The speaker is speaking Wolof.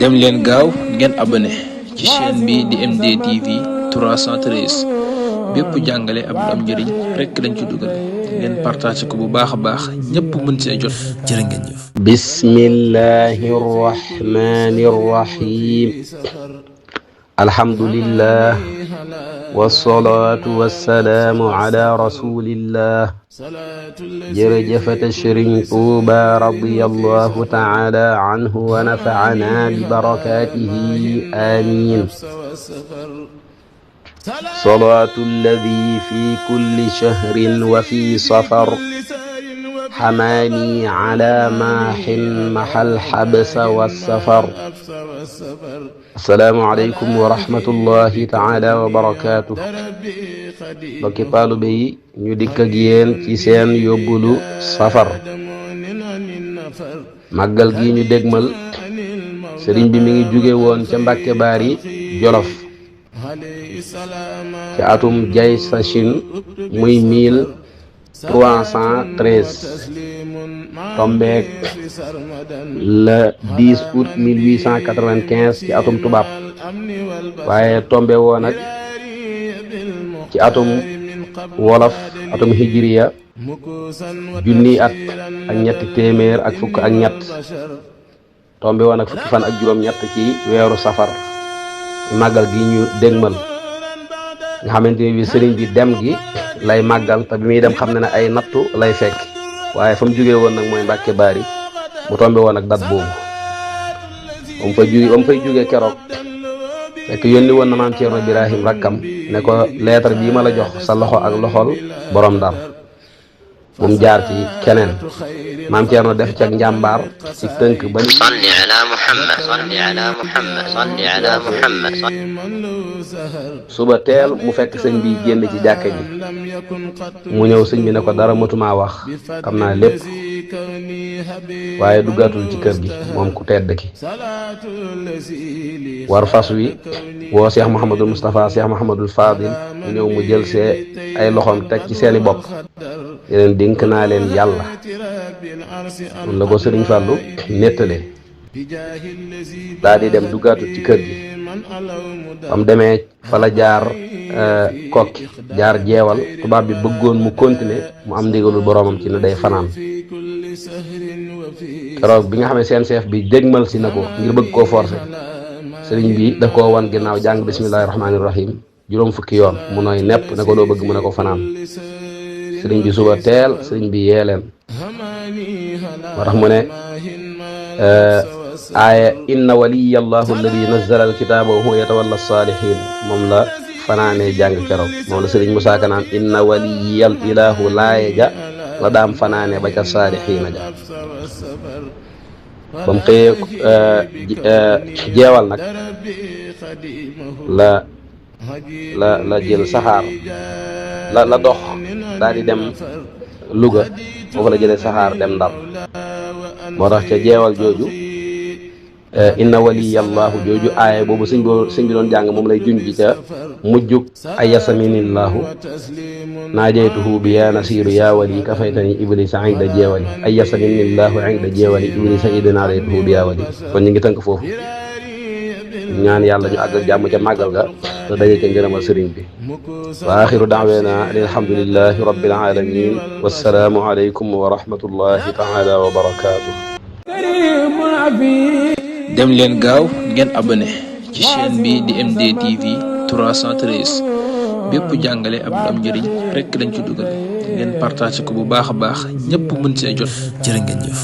dem leen gaaw ngeen abonné ci chaîne bi di MDTV 313 bépp jàngale ab am njëriñ rekk lañ ci dugal ngeen partage ko bu baax a baax ñépp mën see jot jërë ngeen jëf. bismillahi rrahmani rrahim alhamdulillah wasalaatu wasalaamu ala rasulillah jërëjëfate Sëriñ Tuuba radiyallahu taala anhu wa nafaana bi barakaatihi amiin salaatu alladi fi kulli shahrin wa fi safar xamaani ala maahin mahal xabsa wa safar. assalaamu aleykum wa rahmatullahi taala wa barakaatu. mbokki taalibe yi ñu dikk ak yéen ci seen yóbbulu safar. màggal gi ñu dégmal sëriñ bi mi ngi jóge woon ca Mbàkke Baari Jolof ci atum jay sachin muy 1313 tombeek le 10 août 1895 ci atum tubaab waaye tombe woon ak ci atum wolof atum hijriya junni at ak ñetti téeméer ak fukk ak ñett tombe woon ak fukki fan ak juróom-ñett ci weeru safar màggal gi ñu dégmal nga xamante ni bi sëriñ bi dem gi lay màggal te bi muy dem xam ne ne ay nattu lay fekk waaye fa mu jógee woon nag mooy Mbàkke Baari mu tombe woon ak dat boobu ba mu fay jógee keroog fekk yónni woon na maam Ceerno Birahim rakkam ne ko lettre bii ma la jox sa loxo ak loxol borom Ndar bu mu jaar ci keneen maam Ceerno def ci ak njàmbaar ci tënk ba ni salli ala Muhammad salli ala Muhammad salli ala Muhammad. suba teel mu fekk sëñ bi génn ci jàkka ji mu ñëw sëñ bi ne ko dara matumaa wax xam naa lépp waaye duggaatul ci kër gi moom ku tedd ki war fas wi woo Cheikh Mouhamadul Moustapha Cheikh Mouhamadul Fadil mu ñëw mu jël see ay loxoom teg ci seeni bopp yeneen dénk naa leen yàlla mun la ko sëriñ Fàllu nettalee daa di dem duggaatul ci kër gi am demee fa la jaar kokki jaar jeewal tubaab bi bëggoon mu continuer mu am ndigalul boroomam ci ne day fanaan keroog bi nga xam ne seen chef bi dégmal si na ko ngir bëgg koo forcer sëriñ bi da koo wan ginnaaw jàng bismillahi rahmaani rahim juróom fukki yoon mu nooy nepp ne ko doo bëgg mu ne ko fanaan sëriñ bi suba teel sëriñ bi yee leen moo tax mu ne aaya inna waliya allahu alladi nazzala alkitaaba wa huwa yatawalla saalihin moom la fanaanee jàng keroog moom la sëriñ Musaa Ka naan inna waliyal ilahu laaya ja la daam fanaane ba ca saalihiina ja ba mu xëyee jeewal nag la jël saxaar la dox daal di dem Louga foofu la jëlee saxaar dem Ndar moo tax ca jeewal jooju inna waliyallahu jooju aaya boobu sëñ bi doon jàng moom lay junj ca mujjug ay yasaminillahu naajaytuhu bi yaa nasiru yaa wali kafaytani iblisa inda jeewali ay yasaminillahu inda jeewali iblisa id naadaytuhu bi yaa wali kon ñu ngi tënk foofu ñaan yàlla ñu àgg jàmm ca màggal ga te daje ca ngërëmal sëriñ bi wa axiru daaweena alhamdulillahi rabbil alamin wassalaamu aleykum wa rahmatullahi taala wa barakaatu. dem leen gaaw ngeen abonné ci chaîne bi di MDTV 313 bépp jàngale ab am njëriñ rekk lañ ci dugal ngeen partage ko bu baax a baax ñépp mën see jot jërë ngeen jëf.